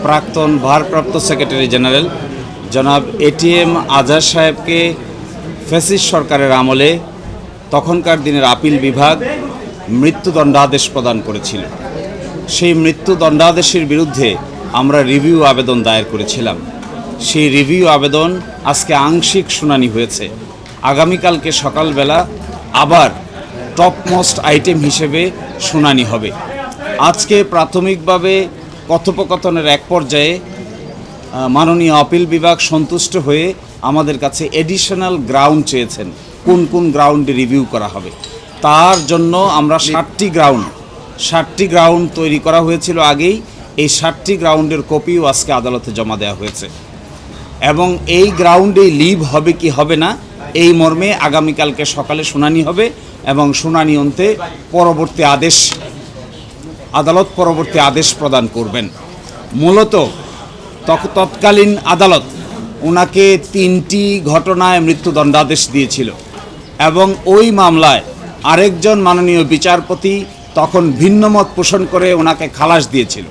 প্রাক্তন ভারপ্রাপ্ত secretary general জনাব এটিএম আজহার সাহেবকে ফ্যাসিস্ট সরকারের আমলে তখনকার দিনের আপিল বিভাগ মৃত্যুদণ্ডাদেশ প্রদান করেছিল। সেই মৃত্যুদণ্ডাদেশের বিরুদ্ধে আমরা রিভিউ আবেদন দায়ের করেছিলাম। সেই রিভিউ আবেদন আজকে আংশিক শুনানি হয়েছে। আগামীকালকে সকালবেলা আবার টপ মোস্ট আইটেম হিসেবে শুনানি হবে। আজকে প্রাথমিকভাবে কথোপকথনের এক পর্যায়ে মাননীয় আপিল বিভাগ সন্তুষ্ট হয়ে আমাদের কাছে এডিশনাল গ্রাউন্ড চেয়েছেন, কোন কোন গ্রাউন্ডে রিভিউ করা হবে। তার জন্য আমরা 60টি গ্রাউন্ড তৈরি করা হয়েছিল আগেই। এই 60টি গ্রাউন্ডের কপিও আজকে আদালতে জমা দেওয়া হয়েছে এবং এই গ্রাউন্ডে লিভ হবে কি হবে না এই মর্মে আগামীকালকে সকালে শুনানি হবে এবং শুনানি অন্তে আদালত পরবর্তী আদেশ প্রদান করবেন। মূলত তৎকালীন আদালত ওনাকে 3টি ঘটনায় মৃত্যুদণ্ডাদেশ দিয়েছিল এবং ওই মামলায় আরেকজন মাননীয় বিচারপতি তখন ভিন্নমত পোষণ করে ওনাকে খালাস দিয়েছিল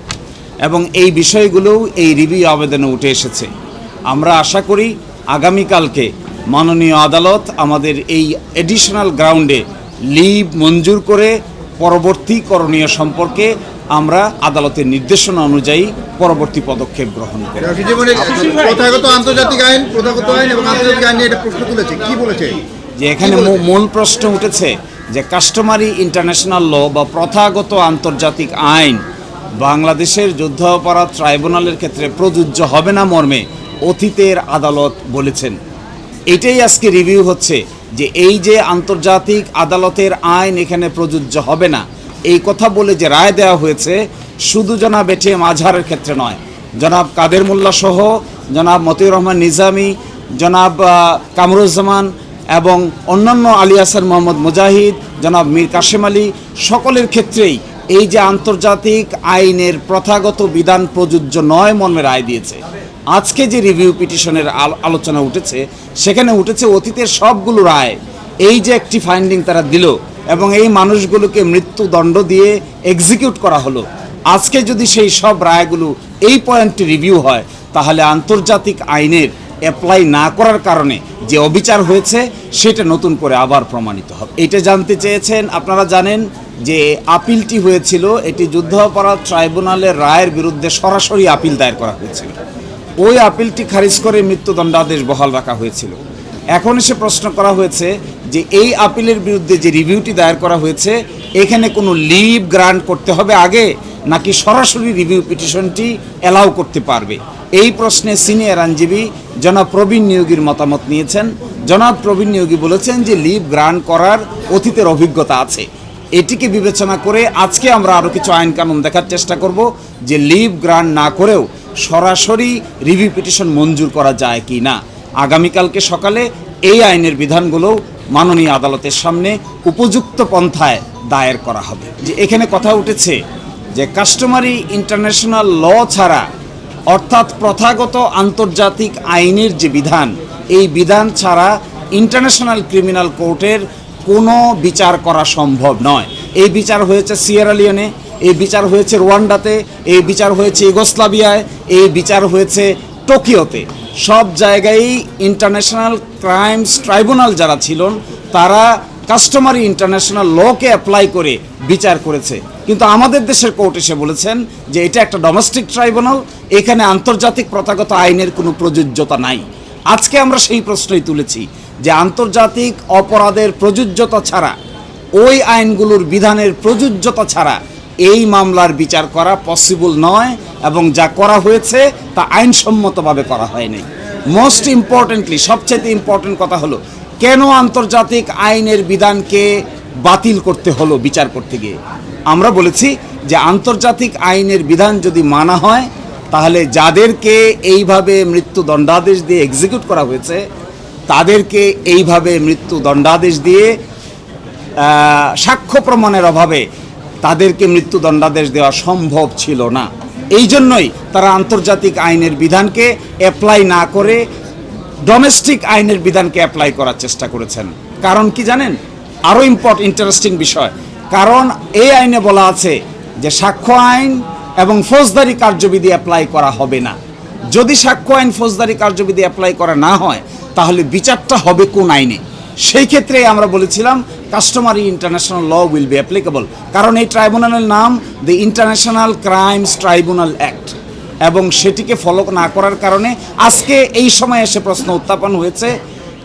এবং এই বিষয়গুলোও এই রিভিউ আবেদনে উঠে এসেছে। আমরা আশা করি আগামীকালকে মাননীয় আদালত আমাদের এই এডিশনাল গ্রাউন্ডে লিভ মঞ্জুর করে পরবর্তী করণীয় সম্পর্কে আমরা আদালতের নির্দেশনা অনুযায়ী পরবর্তী পদক্ষেপ গ্রহণ করি। প্রথাগত আন্তর্জাতিক আইন এবং আন্তর্জাতিক আইন নিয়ে একটা প্রশ্ন তুলেছে, কি বলেছে? যে এখানে মূল প্রশ্ন উঠেছে যে কাস্টমারি ইন্টারন্যাশনাল ল বা প্রথাগত আন্তর্জাতিক আইন বাংলাদেশের যুদ্ধাপরাধ ট্রাইব্যুনালের ক্ষেত্রে প্রযোজ্য হবে না মর্মে অতীতের আদালত বলেছেন। এটাই আজকে রিভিউ হচ্ছে যে এই যে আন্তর্জাতিক আদালতের আইন এখানে প্রযোজ্য হবে না এই কথা বলে যে রায় দেওয়া হয়েছে শুধু জনাব এটিএম আজহারের ক্ষেত্রে নয়, জনাব কাদের মোল্লা সহ জনাব মতিউর রহমান নিজামী, জনাব কামরুজ্জামান এবং অন্যান্য আলী হাসান মোহাম্মদ মুজাহিদ, জনাব মীর কাশেম আলী সকলের ক্ষেত্রেই এই যে আন্তর্জাতিক আইনের প্রথাগত বিধান প্রযোজ্য নয় মর্মে রায় দিয়েছে। আজকে যে রিভিউ পিটিশনের আলোচনা উঠেছে সেখানে উঠেছে অতীতের সবগুলো রায় এই যে একটি ফাইন্ডিং তারা দিল এবং এই মানুষগুলোকে মৃত্যুদণ্ড দিয়ে এক্সিকিউট করা হলো। আজকে যদি সেই সব রায়গুলো এই পয়েন্টে রিভিউ হয় তাহলে আন্তর্জাতিক আইনের অ্যাপ্লাই না করার কারণে যে অবিচার হয়েছে সেটা নতুন করে আবার প্রমাণিত হবে। এটা জানতে চেয়েছেন। আপনারা জানেন যে আপিলটি হয়েছিল, এটি যুদ্ধাপরাধ ট্রাইব্যুনালের রায়ের বিরুদ্ধে সরাসরি আপিল দায়ের করা হয়েছিল। ওই আপিলটি খারিজ করে মৃত্যুদণ্ডাদেশ বহাল রাখা হয়েছিল। এখন এসে প্রশ্ন করা হয়েছে যে এই আপিলের বিরুদ্ধে যে রিভিউটি দায়ের করা হয়েছে এখানে কোনো লিভ গ্রান্ট করতে হবে আগে নাকি সরাসরি রিভিউ পিটিশনটি অ্যালাউ করতে পারবে। এই প্রশ্নে সিনিয়র আইনজীবী জনাব প্রবীণ নিয়োগীর মতামত নিয়েছেন। জনাব প্রবীণ নিয়োগী বলেছেন যে লিভ গ্রান্ট করার অতীতের অভিজ্ঞতা আছে। এটিকে বিবেচনা করে আজকে আমরা আরও কিছু আইন কানুন দেখার চেষ্টা করব যে লিভ গ্রান্ট না করেও সরাসরি রিভিউ পিটিশন মঞ্জুর করা যায় কি না। আগামীকালকে সকালে এই আইনের বিধানগুলো মাননীয় আদালতের সামনে উপযুক্ত পন্থায় দায়ের করা হবে। যে এখানে কথা উঠেছে যে কাস্টমারি ইন্টারন্যাশনাল ল ছাড়া অর্থাৎ প্রথাগত আন্তর্জাতিক আইনের যে বিধান এই বিধান ছাড়া ইন্টারন্যাশনাল ক্রিমিনাল কোর্টের কোনো বিচার করা সম্ভব নয়। এই বিচার হয়েছে সিয়েরা লিওনে, এই বিচার হয়েছে রুয়ান্ডাতে, এই বিচার হয়েছে ইউগোস্লাভিয়ায়, এই বিচার হয়েছে টোকিওতে। সব জায়গায় ইন্টারন্যাশনাল ক্রাইমস ট্রাইব্যুনাল যারা ছিলেন তারা কাস্টমারি ইন্টারন্যাশনাল লকে অ্যাপ্লাই করে বিচার করেছে, কিন্তু আমাদের দেশের কোর্ট এসে বলেছেন যে এটা একটা ডোমেস্টিক ট্রাইব্যুনাল, এখানে আন্তর্জাতিক প্রথাগত আইনের কোনো প্রযোজ্যতা নাই। আজকে আমরা সেই প্রশ্নই তুলেছি যে আন্তর্জাতিক অপরাধের প্রযোজ্যতা ছাড়া, ওই আইনগুলোর বিধানের প্রযোজ্যতা ছাড়া এই মামলার বিচার করা পসিবল নয় এবং যা করা হয়েছে তা আইনসম্মতভাবে করা হয়নি। মোস্ট ইম্পর্টেন্টলি, সবচেয়ে ইম্পর্টেন্ট কথা হলো কেন আন্তর্জাতিক আইনের বিধানকে বাতিল করতে হলো বিচার করতে গিয়ে। আমরা বলেছি যে আন্তর্জাতিক আইনের বিধান যদি মানা হয় তাহলে যাদেরকে এইভাবে মৃত্যুদণ্ডাদেশ দিয়ে এক্সিকিউট করা হয়েছে তাদেরকে এইভাবে মৃত্যুদণ্ডাদেশ দিয়ে সাক্ষ্য প্রমাণের অভাবে তাদেরকে মৃত্যুদণ্ডাদেশ দেওয়া সম্ভব ছিল না। এই জন্যই তারা আন্তর্জাতিক আইনের বিধানকে অ্যাপ্লাই না করে ডোমেস্টিক আইনের বিধানকে অ্যাপ্লাই করার চেষ্টা করেছেন। কারণ কি জানেন? আরও ইন্টারেস্টিং বিষয়, কারণ এই আইনে বলা আছে যে সাক্ষ্য আইন এবং ফৌজদারি কার্যবিধি অ্যাপ্লাই করা হবে না। যদি সাক্ষ্য আইন ফৌজদারি কার্যবিধি অ্যাপ্লাই করা না হয় তাহলে বিচারটা হবে কোন আইনে? সেই ক্ষেত্রে আমরা বলেছিলাম customary international law will be applicable, কারণ এই ট্রাইব্যুনালের নাম the International Crimes Tribunal Act, এবং সেটিকে ফলো না করার কারণে আজকে এই সময় এসে প্রশ্ন উত্থাপন হয়েছে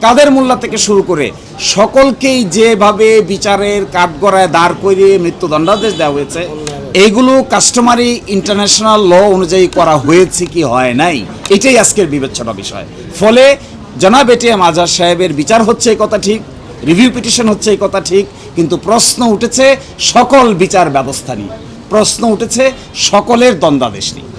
কাদের মোল্লা থেকে শুরু করে সকলকেই যেভাবে বিচারের কাঠগড়ায় দাঁড় করিয়ে মৃত্যুদণ্ডাদেশ দেওয়া হয়েছে, এইগুলো কাস্টমারি ইন্টারন্যাশনাল ল অনুযায়ী করা হয়েছে কি হয় নাই, এটাই আজকের বিবেচনা বিষয়। ফলে জনাব এটিএম আজহার সাহেবের বিচার হচ্ছে এই কথা ঠিক, রিভিউ পিটিশন হচ্ছে এই কথা ঠিক, কিন্তু প্রশ্ন উঠেছে সকল বিচার ব্যবস্থা নিয়ে, প্রশ্ন উঠেছে সকলের দ্বন্দ্বাদেশ নিয়ে।